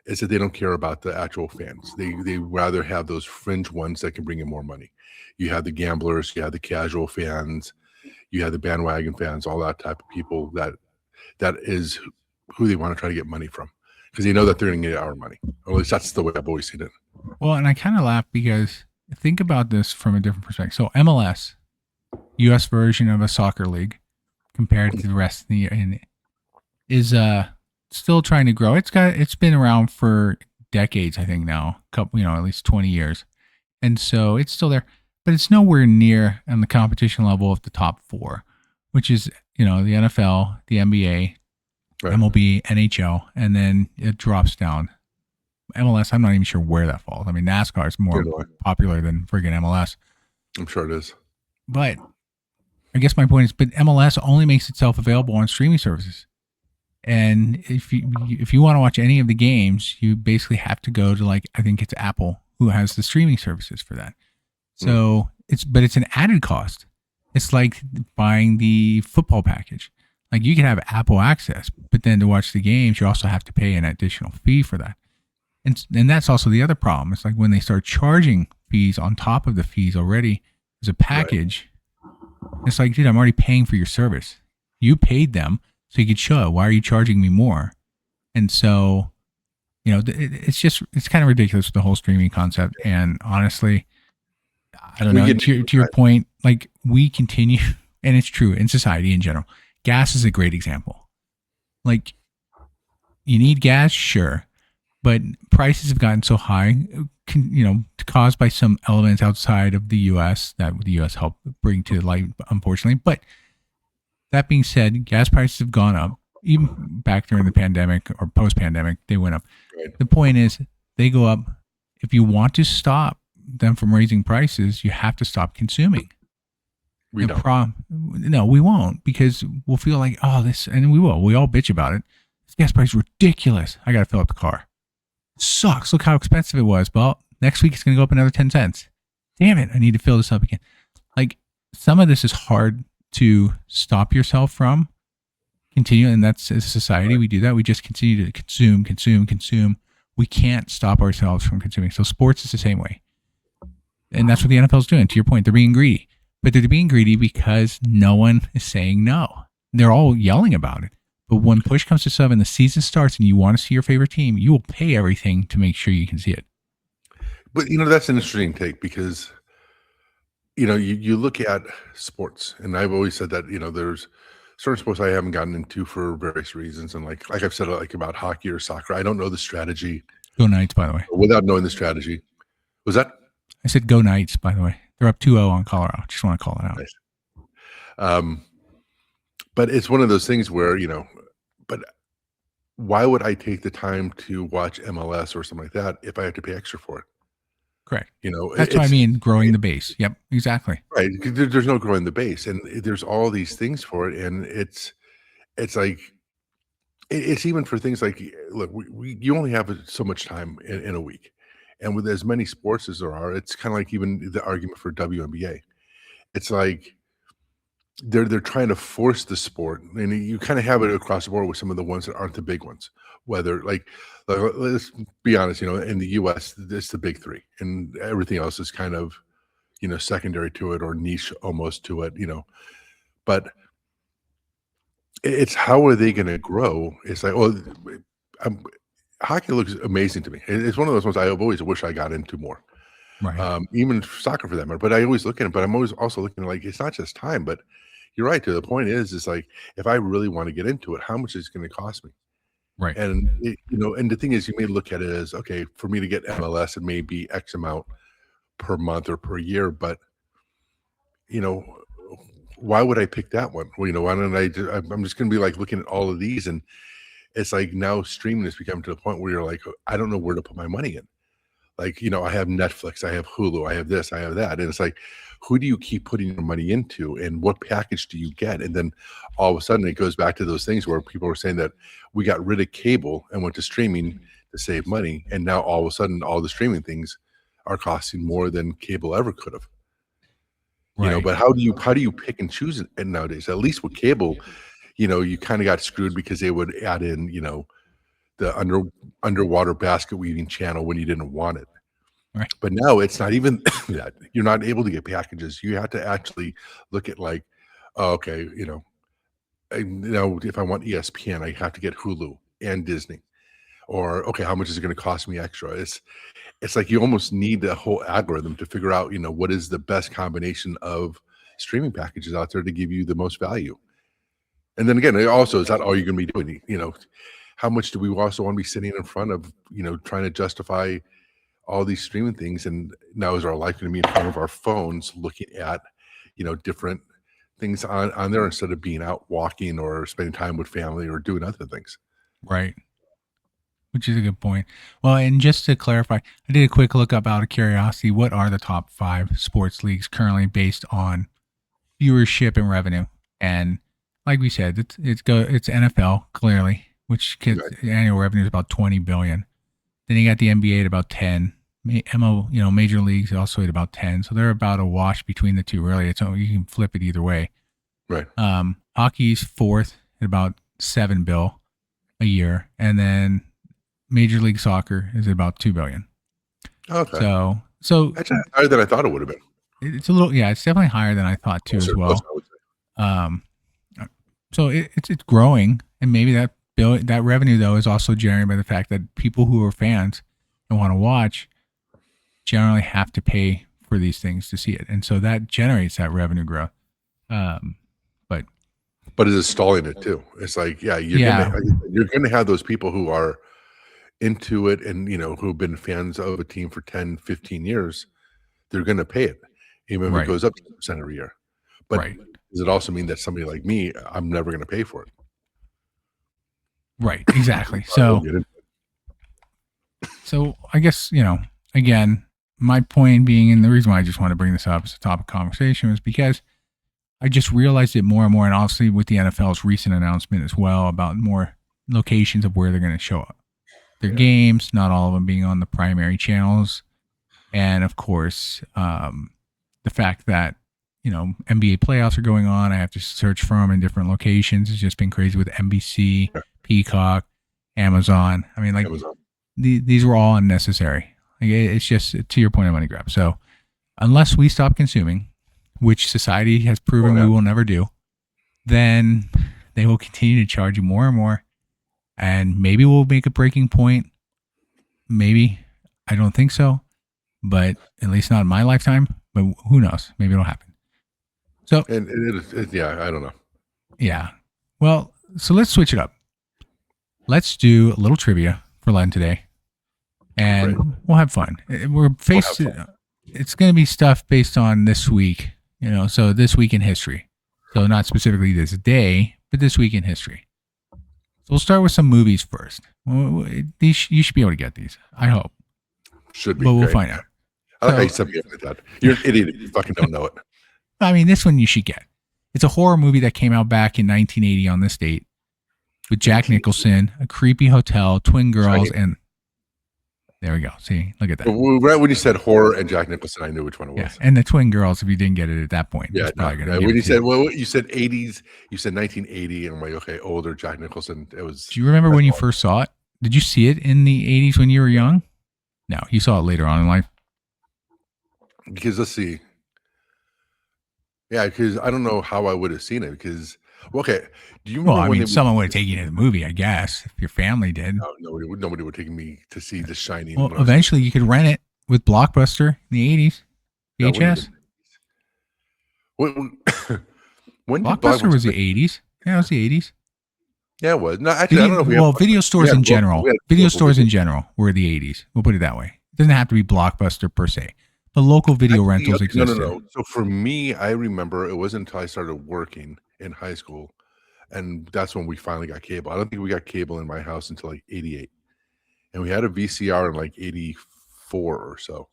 Is that they don't care about the actual fans. They rather have those fringe ones that can bring in more money. You have the gamblers, you have the casual fans, you have the bandwagon fans, all that type of people that is who they want to try to get money from because they know that they're going to get our money. Or at least that's the way I've always seen it. Well, and I kind of laugh because think about this from a different perspective. So MLS, U.S. version of a soccer league, compared to the rest of the year, is still trying to grow. It's been around for decades, I think now, at least 20 years, and so it's still there, but it's nowhere near on the competition level of the top four, which is the NFL, the NBA, Right. MLB, NHL, and then it drops down. MLS, I'm not even sure where that falls. I mean, NASCAR is more Neither do popular than friggin' MLS. I'm sure it is. But I guess my point is, but MLS only makes itself available on streaming services. And if you want to watch any of the games, you basically have to go to I think it's Apple who has the streaming services for that. So it's an added cost. It's like buying the football package. Like you can have Apple access, but then to watch the games, you also have to pay an additional fee for that. And that's also the other problem. It's like when they start charging fees on top of the fees already as a package, It's like, dude, I'm already paying for your service. You paid them so you could show it. Why are you charging me more? And so, it's kind of ridiculous with the whole streaming concept. And honestly, I don't know. To your point, like we continue, and it's true in society in general. Gas is a great example. Like, you need gas, sure, but prices have gotten so high, caused by some elements outside of the U.S. that the U.S. helped bring to light, unfortunately. But that being said, gas prices have gone up. Even back during the pandemic or post-pandemic, they went up. Right. The point is, they go up. If you want to stop them from raising prices, you have to stop consuming. We don't. No, we won't, because we'll feel like, and we will. We all bitch about it. This gas price is ridiculous. I got to fill up the car. It sucks. Look how expensive it was. Well, next week it's going to go up another 10 cents. Damn it. I need to fill this up again. Like, some of this is hard to stop yourself from continue, and that's as a society we do that. We just continue to consume. We can't stop ourselves from consuming. So sports is the same way, and that's what the NFL is doing. To your point, they're being greedy, but they're being greedy because no one is saying no. They're all yelling about it. But when push comes to shove and the season starts and you want to see your favorite team, you will pay everything to make sure you can see it. But that's an interesting take because you look at sports, and I've always said that there's certain sports I haven't gotten into for various reasons, and like I've said, like about hockey or soccer, I don't know the strategy. Go Knights, by the way. Without knowing the strategy, was that? I said go Knights, by the way. They're up 2-0 on Colorado. Just want to call it out. Nice. But it's one of those things where but why would I take the time to watch MLS or something like that if I have to pay extra for it? Correct. That's what I mean, growing the base. Yep, exactly. Right. There's no growing the base, and there's all these things for it, and it's like it's even for things like, look, you only have so much time in a week, and with as many sports as there are, it's kind of like even the argument for WNBA. It's like they're trying to force the sport, and you kind of have it across the board with some of the ones that aren't the big ones. Whether like let's be honest, in the U.S., it's the big three, and everything else is kind of secondary to it or niche almost to it. But it's how are they going to grow? It's like, hockey looks amazing to me. It's one of those ones I've always wished I got into more. Right. Even soccer for that matter. But I always look at it. But I'm always also looking like it's not just time. But you're right. To the point is like if I really want to get into it, how much is it going to cost me? Right. And and the thing is, you may look at it as, okay, for me to get MLS, it may be X amount per month or per year. But why would I pick that one? Well, why don't I'm just going to be like looking at all of these, and it's like now streaming has become to the point where you're like, I don't know where to put my money in. Like, I have Netflix, I have Hulu, I have this, I have that. And it's like, who do you keep putting your money into and what package do you get? And then all of a sudden it goes back to those things where people were saying that we got rid of cable and went to streaming to save money. And now all of a sudden all the streaming things are costing more than cable ever could have. Right. But how do you pick and choose it nowadays? At least with cable, you kind of got screwed because they would add in, the underwater basket weaving channel when you didn't want it. Right. But now it's not even that. You're not able to get packages. You have to actually look at like, okay, if I want ESPN, I have to get Hulu and Disney. Or okay, how much is it going to cost me extra? It's like you almost need the whole algorithm to figure out, what is the best combination of streaming packages out there to give you the most value. And then again, also, is that all you're going to be doing? How much do we also want to be sitting in front of, trying to justify all these streaming things? And now is our life going to be in front of our phones looking at, different things on there instead of being out walking or spending time with family or doing other things? Right. Which is a good point. Well, and just to clarify, I did a quick look up out of curiosity. What are the top 5 sports leagues currently based on viewership and revenue? And like we said, it's NFL clearly, which gets annual revenue is about 20 billion. Then you got the NBA at about 10. Major leagues also at about 10. So they're about a wash between the two. Really, you can flip it either way. Right. Hockey's 4th at about 7 bill a year, and then Major League Soccer is about 2 billion. Okay. So that's higher than I thought it would have been. It's a little, it's definitely higher than I thought too, as well. So it's growing, and maybe that revenue though is also generated by the fact that people who are fans and want to watch generally have to pay for these things to see it, and so that generates that revenue growth. But is it stalling it too? It's like, you're gonna have those people who are into it and who've been fans of a team for 10, 15 years. They're gonna pay it, even if it goes up 10% every year. But does it also mean that somebody like me, I'm never gonna pay for it? Right, exactly. So I guess, again, my point being, and the reason why I just want to bring this up as a topic of conversation was because I just realized it more and more, and obviously with the NFL's recent announcement as well about more locations of where they're going to show up their games, not all of them being on the primary channels, and of course, the fact that NBA playoffs are going on. I have to search for them in different locations. It's just been crazy with NBC, Yeah. Peacock, Amazon. I mean, like Amazon. these were all unnecessary. Like, it's just, to your point, of money grab. So unless we stop consuming, which society has proven we will never do, then they will continue to charge you more and more. And maybe we'll make a breaking point. Maybe. I don't think so. But at least not in my lifetime. But who knows? Maybe it'll happen. So, And I don't know. yeah. Well, so let's switch it up. Let's do a little trivia for Len today. And we'll have fun. It's going to be stuff based on this week, so this week in history. So not specifically this day, but this week in history. So we'll start with some movies first. You should be able to get these, I hope. Should be. But we'll find out. I like how you said me like that. You're an idiot if you fucking don't know it. I mean, this one you should get. It's a horror movie that came out back in 1980 on this date with Jack Nicholson, a creepy hotel, twin girls, and there we go. See, look at that. Right when you said horror and Jack Nicholson, I knew which one it was. Yeah, and the twin girls, if you didn't get it at that point. Yeah, when you said, you said 80s, you said 1980, and I'm like, okay, older Jack Nicholson. It was. Do you remember when you first saw it? Did you see it in the 80s when you were young? No, you saw it later on in life. Because let's see. Yeah, because I don't know how I would have seen it. Because okay, do you remember? Well, I mean, someone would have taken you to the movie, I guess, if your family did. No, nobody would take me to see The Shining. Well, eventually you could rent it with Blockbuster in the 80s. VHS. When Blockbuster was the 80s. Yeah, it was the 80s. Yeah, it was. No, actually, I don't know. Video stores in general. Video stores in general were the 80s. We'll put it that way. It doesn't have to be Blockbuster per se. But local video rentals existed. No. So for me, I remember it wasn't until I started working in high school, and that's when we finally got cable. I don't think we got cable in my house until like 88. And we had a VCR in like 84 or so.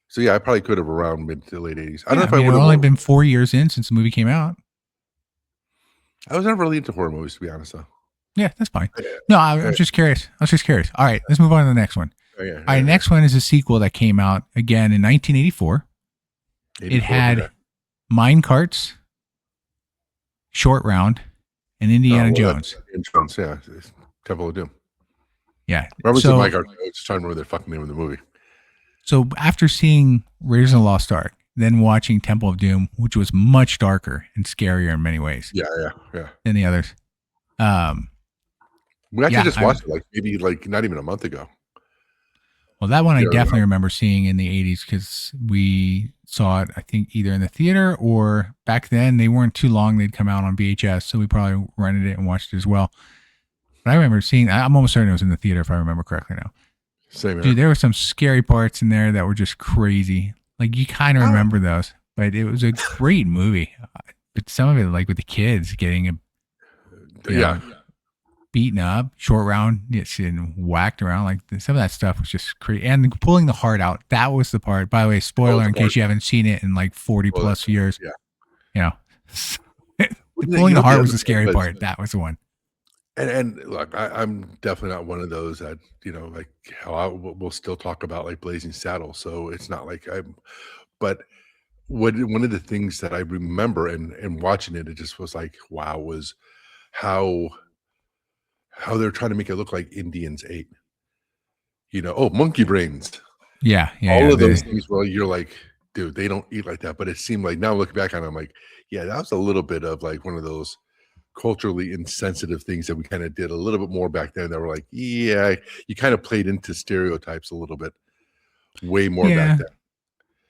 So yeah, I probably could have around mid to late 80s. I don't know if I would have only been 4 years in since the movie came out. I was never really into horror movies, to be honest, though. Yeah, that's fine. No, I was just curious. All right, let's move on to the next one. All right, next one is a sequel that came out again in 1984. It had Mine Carts, Short Round, and Indiana Jones. Yeah, Temple of Doom. Yeah. Remember the Mine Carts? I was just trying to remember the fucking name of the movie. So after seeing Raiders of the Lost Ark, then watching Temple of Doom, which was much darker and scarier in many ways. Yeah. Than the others. We actually just watched it maybe not even a month ago. Well, that one I definitely remember seeing in the 80s because we saw it, I think, either in the theater or back then they weren't too long. They'd come out on VHS, so we probably rented it and watched it as well. But I remember seeing, I'm almost certain it was in the theater if I remember correctly now. Same here. Dude, there were some scary parts in there that were just crazy. Like, you kind of remember those, but it was a great movie. But some of it, like with the kids getting beaten up, Short Round, and whacked around. Like, some of that stuff was just crazy. And pulling the heart out, that was the part. By the way, spoiler in case you haven't seen it in like 40 plus years. Yeah. Pulling the heart was the scary part. That was the one. And look, I'm definitely not one of those that, like how we'll still talk about like Blazing Saddles. So it's not like but one of the things that I remember and watching it just was like, wow, was how they're trying to make it look like Indians ate, monkey brains. Yeah. All of those things where you're like, dude, they don't eat like that. But it seemed like now looking back on it, I'm like, yeah, that was a little bit of like one of those culturally insensitive things that we kind of did a little bit more back then that were like, yeah, you kind of played into stereotypes a little bit way more back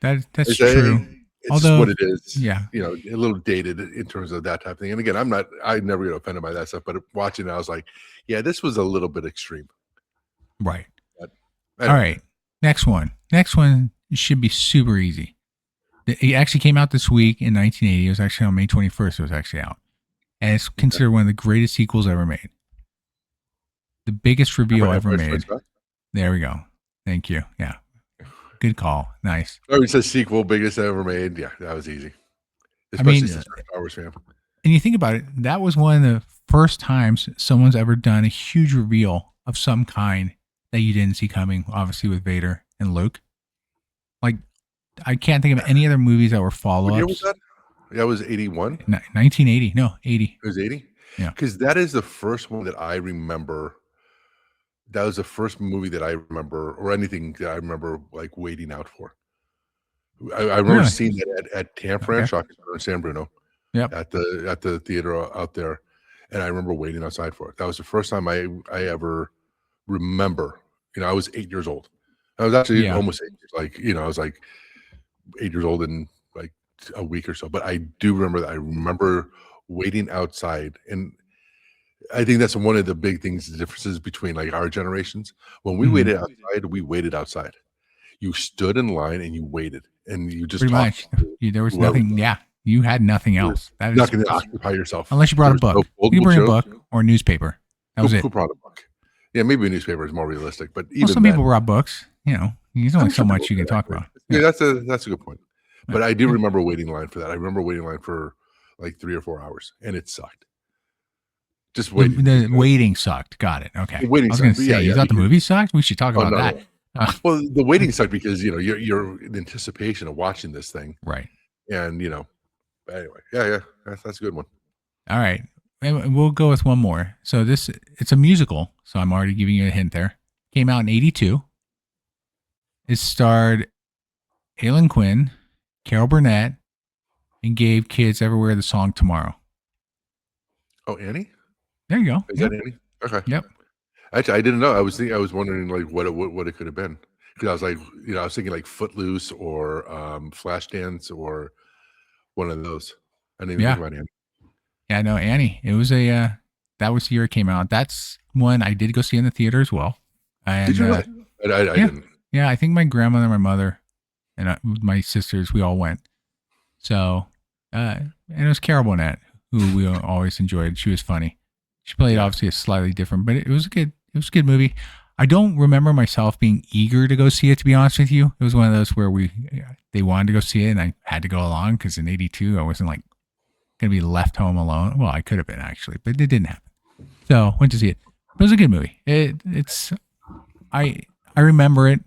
then. That's true. It's just what it is. Yeah. A little dated in terms of that type of thing. And again, I never get offended by that stuff, but watching it, I was like, yeah, this was a little bit extreme. Right. But, all right. Next one should be super easy. It actually came out this week in 1980. It was actually on May 21st. It was actually out. And it's considered one of the greatest sequels ever made. The biggest reveal ever made. There we go. Thank you. Yeah. Good call. Nice. Oh, it says sequel, biggest ever made. Yeah, that was easy. Especially since you're a Star Wars fan. And you think about it, that was one of the first times someone's ever done a huge reveal of some kind that you didn't see coming, obviously with Vader and Luke. Like, I can't think of any other movies that were What year was follow-ups. that? That was 81? 1980. No, 80. It was 80? Yeah. Because that is the first one that I remember. That was the first movie that I remember, or anything that I remember, like, waiting out for. I remember Really? seeing that at Camp Okay. Ranch, in San Bruno, Yep. at the theater out there, and I remember waiting outside for it. That was the first time I ever remember. I was 8 years old. I was actually Yeah. almost 8 years, I was, like, 8 years old in, like, a week or so, but I do remember that. I remember waiting outside, and I think that's one of the big things, the differences between, like, our generations. When we Mhm. waited outside, we waited outside. You stood in line and you waited, and you just Pretty talked much. to There was whoever. nothing. Yeah. You had nothing You're else. That not is, gonna occupy yourself. unless you brought There a was no book. You could foldable bring a chairs. book or a newspaper. That was Who it. brought a book? Yeah, maybe a newspaper is more realistic, but Well, even some then, people brought books. There's only I'm so sure people much you can did talk actually. about. Yeah, Yeah. that's a good point. Yeah. But I do Yeah. remember waiting in line for that. I remember waiting in line for, like, 3 or 4 hours, and it sucked. Just The, waiting, the waiting sucked. Got it. Okay. The waiting I was going sucked, to but yeah, say, you yeah, thought the because movie sucked? We should talk oh, about no, that. no. Well, the waiting sucked because, you're in anticipation of watching this thing, Right. and, but anyway, yeah, that's a good one. All right. And we'll go with one more. So it's a musical. So I'm already giving you a hint there. Came out in 82. It starred Alan Quinn, Carol Burnett, and gave kids everywhere the song Tomorrow. Oh, Annie? There you go. Is Yep. that Annie? Okay. Yep. Actually, I didn't know. I was wondering, like, what it could have been, because I was like, I was thinking like Footloose or Flashdance or one of those. I didn't even think Yeah. about Annie. Yeah, no, Annie. It was that was the year it came out. That's one I did go see in the theater as well. Did And you really? I yeah, didn't. yeah, I think my grandmother, my mother, and my sisters, we all went. So, and it was Carol Burnett, who we always enjoyed. She was funny. She played Yeah. obviously a slightly different, but it was a good movie. I don't remember myself being eager to go see it, to be honest with you. It was one of those where they wanted to go see it and I had to go along because in 82, I wasn't like going to be left home alone. Well, I could have been actually, but it didn't happen. So went to see it. It was a good movie. I remember it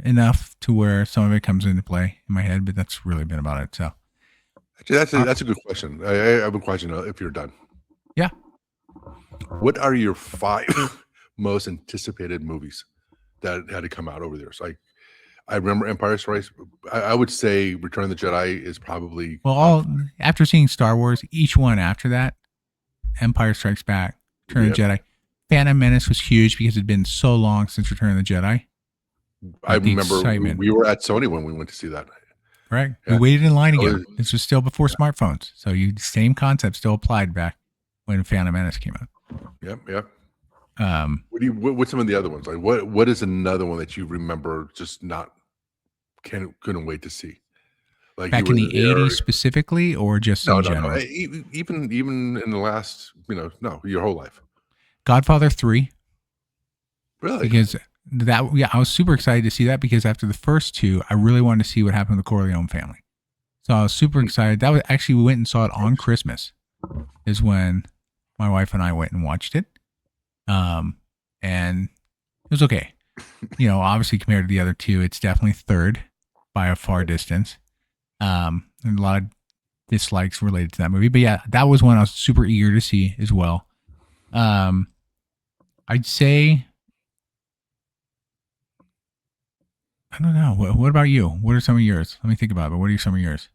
enough to where some of it comes into play in my head, but that's really been about it. So Actually, that's a good question. I have a question if you're done. yeah. What are your 5 most anticipated movies that had to come out over there? So I remember Empire Strikes. I would say Return of the Jedi is probably Well, after seeing Star Wars, each one after that, Empire Strikes Back, Return of the Jedi, Phantom Menace was huge because it had been so long since Return of the Jedi. I The remember excitement. we were at Sony when we went to see that. Right. Yeah. We waited in line That again. was- This was still before smartphones. So same concept still applied back when Phantom Menace came out. Yep. What's some of the other ones? Like what is another one that you remember just couldn't wait to see? Like back you in were the there. 80s specifically or just in general? No. Even in the last, no, your whole life. Godfather 3. Really? Because I was super excited to see that because after the first two, I really wanted to see what happened to the Corleone family. So I was super excited. That was actually, we went and saw it on Christmas, is when my wife and I went and watched it. And it was okay. Obviously compared to the other two, it's definitely third by a far distance. And a lot of dislikes related to that movie. But yeah, that was one I was super eager to see as well. I'd say, I don't know. What about you? What are some of yours? Let me think about it. But what are some of yours?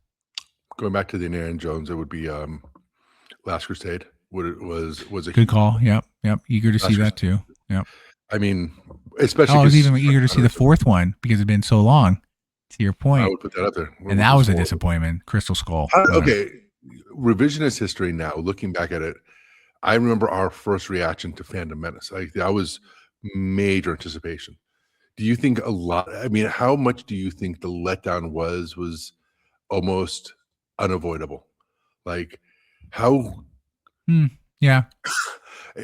Going back to the Indiana Jones, it would be Last Crusade. What it was a Good call. Yep. Eager to see that too. Yep. I mean, especially I was even eager to see the fourth one because it'd been so long. To your point, I would put that up there. And that was a disappointment. Crystal Skull. Okay, revisionist history now, looking back at it, I remember our first reaction to Phantom Menace. Like that was major anticipation. Do you think how much do you think the letdown was almost unavoidable? Like how? Yeah.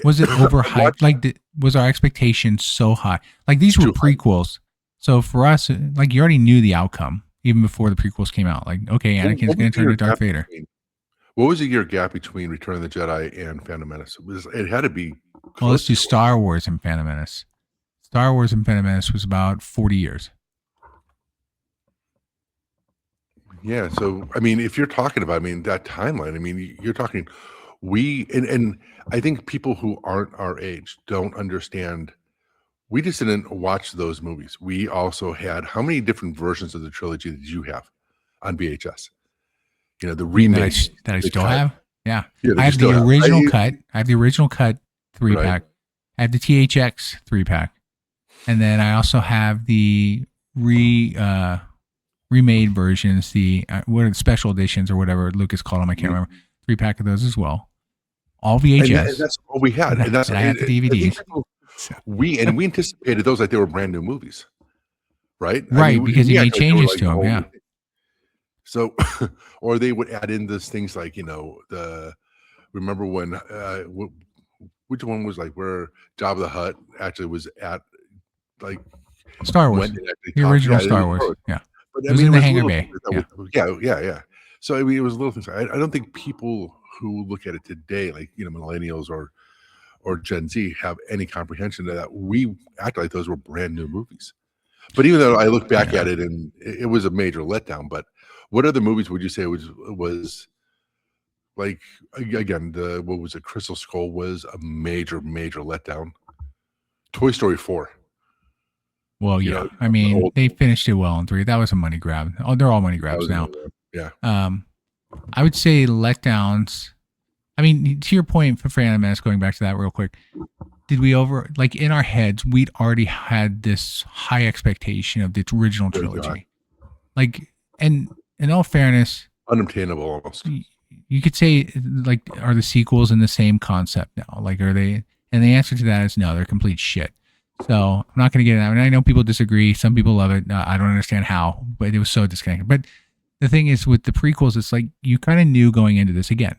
Was it overhyped? Like, was our expectation so high? Like these were prequels, so for us, like you already knew the outcome even before the prequels came out. Like, okay, Anakin's going to turn to Darth Vader. What was the year gap between Return of the Jedi and Phantom Menace? It had to be. Well, let's do Star Wars and Phantom Menace. Star Wars and Phantom Menace was about 40 years. Yeah. So, I mean, if you're talking about, I mean, that timeline, I mean, you're talking, and I think people who aren't our age don't understand. We just didn't watch those movies. We also had, how many different versions of the trilogy did you have on VHS? You know, the You mean that remake, that I the still cut. have? Yeah, Yeah, I that you have the still have. original cut. I have the original cut three Right. pack. I have the THX 3-pack, and then I also have the remade versions, the what are the special editions or whatever Lucas called them. I can't Mhm. remember. 3-pack of those as well. All And VHS, that's all we had, and that's and I have the I think DVDs. people, So, we anticipated those like they were brand new movies, right? I mean, right, because he we made acted like they were changes like to a them. whole new Yeah, thing. So, or they would add in these things like, you know, remember when, which one was like where Jabba the Hutt actually was at, like, Star Wars, when it actually the talked, original yeah, it Star was Wars. Star Wars. Yeah, But, it I was mean, in it the was hangar little things bay. like that Yeah, was, yeah. So, I mean, it was little things. I don't think people who look at it today, like, you know, millennials or Gen Z, have any comprehension of that. We act like those were brand new movies. But even though I look back yeah. at it and it was a major letdown, but what other movies would you say was like, again, the what was it? Crystal Skull was a major letdown. Toy Story 4, Well, you know, yeah. I the mean, old, they finished it well in 3. That was a money grab. Oh, they're all money that grabs was now. another one. Yeah. Um, I would say letdowns. I mean, to your point for Phantom Menace, going back to that real quick, did we like in our heads, we'd already had this high expectation of the original Good God. trilogy. Like, and in all fairness, Unobtainable almost. you could say, like, are the sequels in the same concept now? Like, are they? And the answer to that is no, they're complete shit. So I'm not going to get into that. And I know people disagree. Some people love it. I don't understand how, but it was so disconnected. But the thing is, with the prequels, it's like you kind of knew going into this again.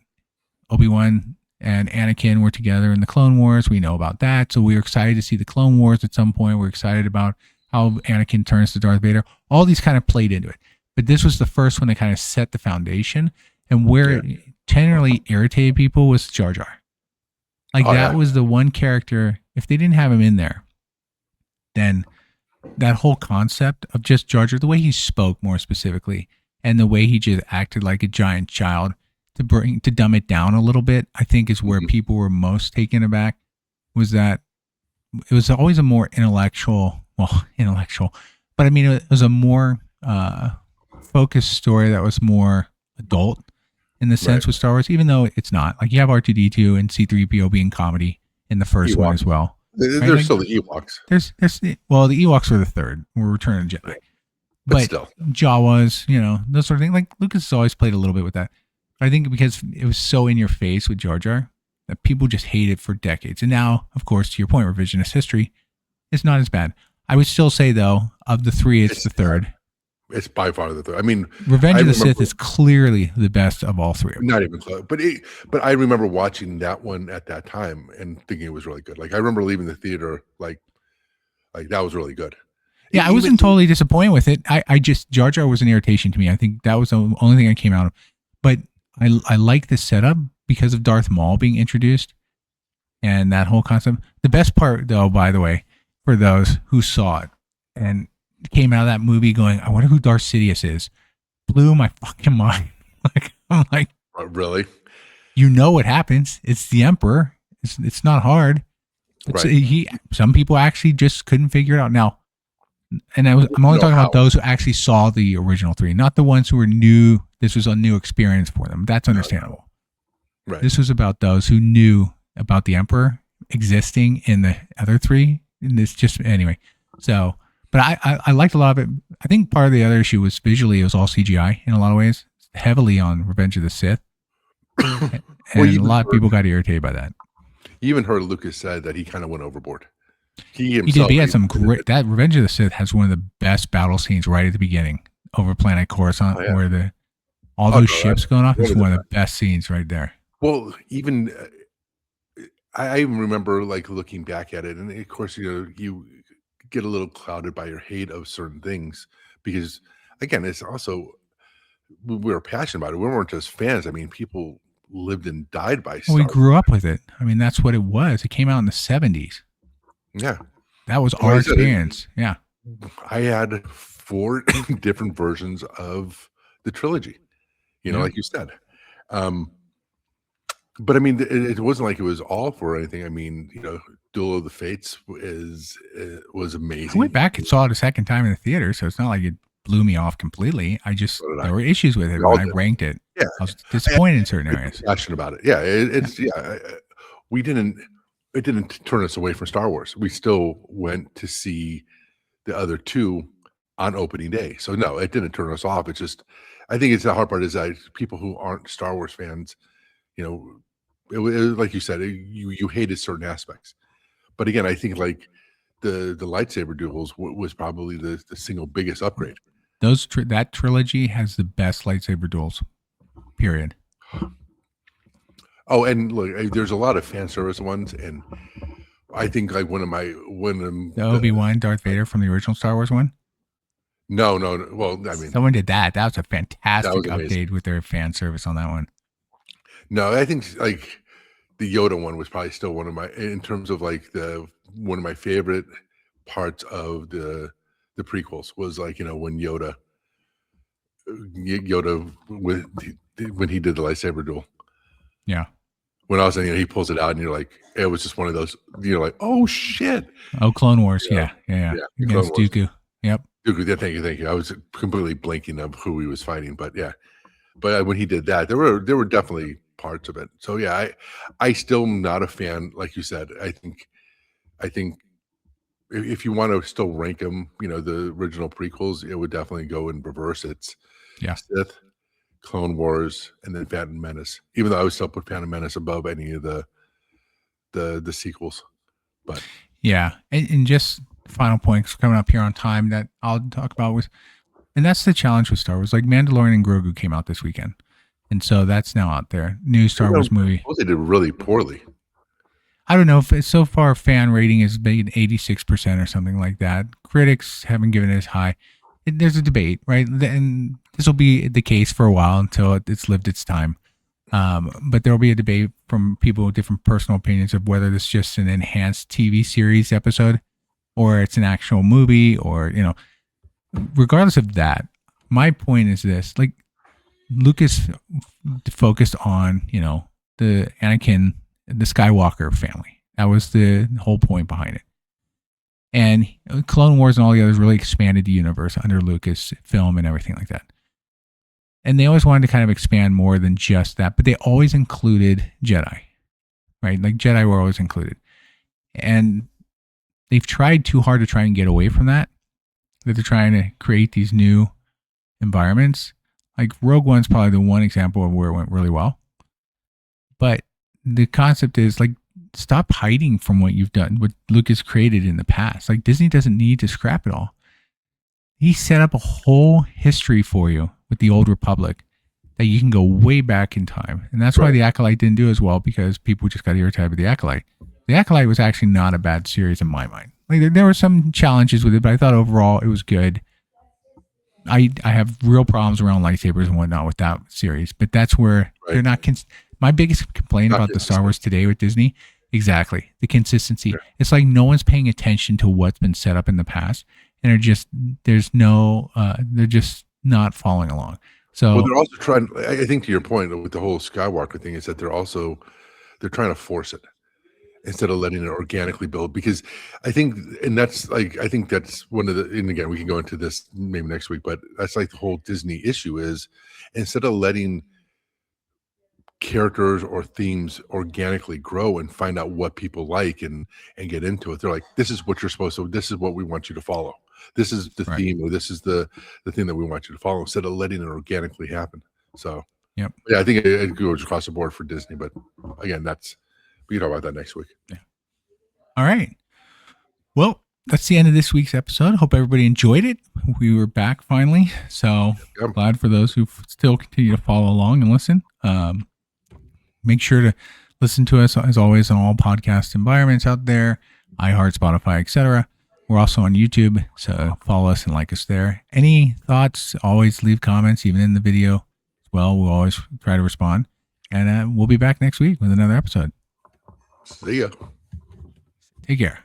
Obi-Wan and Anakin were together in the Clone Wars. We know about that. So we were excited to see the Clone Wars at some point. We're excited about how Anakin turns to Darth Vader. All these kind of played into it. But this was the first one that kind of set the foundation. And where Yeah. it generally irritated people was Jar Jar. Like, Oh, that yeah. was the one character, if they didn't have him in there, then that whole concept of just Jar Jar, the way he spoke more specifically, and the way he just acted like a giant child to dumb it down a little bit, I think is where Mhm. people were most taken aback. Was that it was always a more intellectual, but I mean it was a more focused story that was more adult in the Right. sense with Star Wars, even though it's not. Like, you have R2D2 and C3PO being comedy in the first one as Ewoks. well. Right? They're Like, still the Ewoks, there's well, the Ewoks were the third. We're Return of the Jedi, but but still. Jawas, those sort of things. Like, Lucas has always played a little bit with that. But I think because it was so in your face with Jar Jar that people just hate it for decades. And now, of course, to your point, revisionist history is not as bad. I would still say, though, of the three, it's the third. It's by far the third. I mean, Revenge I of the Sith remember, is clearly the best of all three of them. not even close, but I remember watching that one at that time and thinking it was really good. Like, I remember leaving the theater like that was really good. Yeah, I Even wasn't totally disappointed with it. I just, Jar Jar was an irritation to me. I think that was the only thing I came out of. But I like the setup because of Darth Maul being introduced and that whole concept. The best part, though, by the way, for those who saw it and came out of that movie going, I wonder who Darth Sidious is, blew my fucking mind. Like, I'm like, really, you know what happens? It's the Emperor. It's not hard. right? Some people actually just couldn't figure it out. Now, and I'm only Know talking how, about those who actually saw the original three, not the ones who were new. This was a new experience for them. That's understandable. right? This was about those who knew about the Emperor existing in the other three. And this just anyway. So, but I liked a lot of it. I think part of the other issue was visually it was all CGI in a lot of ways, heavily on Revenge of the Sith, and Well, a lot of people got irritated by that. even heard Lucas said that he kind of went overboard. He He did. himself, He had some great. That Revenge of the Sith has one of the best battle scenes right at the beginning over planet Coruscant, Oh, yeah. where all Oh, those no, ships going off. one It's of the one of the best scenes right there. well, even I even remember like looking back at it, and of course, you know, you get a little clouded by your hate of certain things because, again, it's also we were passionate about it. We weren't just fans. I mean, people lived and died by Well, we Star grew up with it. I mean, that's what it was. It came out in the 70s. Yeah. That was And like our I said, experience. Yeah. I had 4 different versions of the trilogy. You know, Yeah. like you said. But I mean, it wasn't like it was all for anything. I mean, you know, Duel of the Fates was I amazing. went back and saw it a second time in the theater, so it's not like it blew me off completely. So did I. There were issues with it We when all I did. ranked it. Yeah, I was disappointed in certain I areas. passionate about it. Yeah, it's we didn't. It didn't turn us away from Star Wars. We still went to see the other two on opening day. So no, it didn't turn us off. It's just, I think it's the hard part is that people who aren't Star Wars fans, you know, it was like you said, you hated certain aspects. But again, I think like the lightsaber duels was probably the single biggest upgrade. That trilogy has the best lightsaber duels. Period. Oh, and look, there's a lot of fan service ones, and I think like one of The Obi-Wan Darth Vader from the original Star Wars one. No. Well, I mean, Someone did that. That was a that fantastic was amazing. update with their fan service on that one. No, I think like the Yoda one was probably still one of my, in terms of like one of my favorite parts of the prequels was like, you know, when Yoda with when he did the lightsaber duel. Yeah. When I was saying, you know, he pulls it out and you're like, it was just one of those, you're like, oh shit. Oh, Clone Wars. Yeah. Yeah. The Clone Against Wars. Dooku. Yep. Dooku, yeah, thank you. I was completely blanking of who he was fighting, but yeah. But when he did that, there were definitely parts of it. So yeah, I still am not a fan, like you said. I think if you want to still rank them, you know, the original prequels, it would definitely go in reverse. It's Sith, Clone Wars, and then Phantom Menace. Even though I would still put Phantom Menace above any of the sequels. But yeah, and just final points coming up here on time that I'll talk about was, and that's the challenge with Star Wars. Like Mandalorian and Grogu came out this weekend, and so that's now out there. New Star Wars movie. They did really poorly. I don't know if it's, so far fan rating is been 86% or something like that. Critics haven't given it as high. There's a debate, right? And this will be the case for a while until it's lived its time. But there will be a debate from people with different personal opinions of whether this is just an enhanced TV series episode or it's an actual movie, or, you know, regardless of that, my point is this: like, Lucas focused on, you know, the Anakin, the Skywalker family. That was the whole point behind it. And Clone Wars and all the others really expanded the universe under Lucasfilm and everything like that. And they always wanted to kind of expand more than just that, but they always included Jedi, right? Like Jedi were always included. And they've tried too hard to try and get away from that. That they're trying to create these new environments. Like Rogue One's probably the one example of where it went really well. But the concept is like, stop hiding from what you've done, what Lucas created in the past. Like Disney doesn't need to scrap it all. He set up a whole history for you with the Old Republic that you can go way back in time. And that's why The Acolyte didn't do as well, because people just got irritated with The Acolyte. The Acolyte was actually not a bad series in my mind. Like there were some challenges with it, but I thought overall it was good. I have real problems around lightsabers and whatnot with that series, but that's where they're not. My biggest complaint about the Star Wars today with Disney, exactly, the consistency. Yeah. It's like no one's paying attention to what's been set up in the past, and they're just not following along. So well, they're also trying. I think to your point with the whole Skywalker thing is that they're trying to force it instead of letting it organically build, because I think that's one of the, and again, we can go into this maybe next week, but that's like the whole Disney issue is, instead of letting characters or themes organically grow and find out what people like and get into it, they're like, this is what you're supposed to, this is what we want you to follow. This is the theme, or this is the thing that we want you to follow, instead of letting it organically happen. So, yeah, I think it goes across the board for Disney, but again, we can talk about that next week. Yeah. All right. Well, that's the end of this week's episode. Hope everybody enjoyed it. We were back finally. So glad for those who still continue to follow along and listen. Make sure to listen to us, as always, on all podcast environments out there, iHeart, Spotify, etc. We're also on YouTube, so follow us and like us there. Any thoughts, always leave comments, even in the video as well. We'll always try to respond. And we'll be back next week with another episode. See ya. Take care.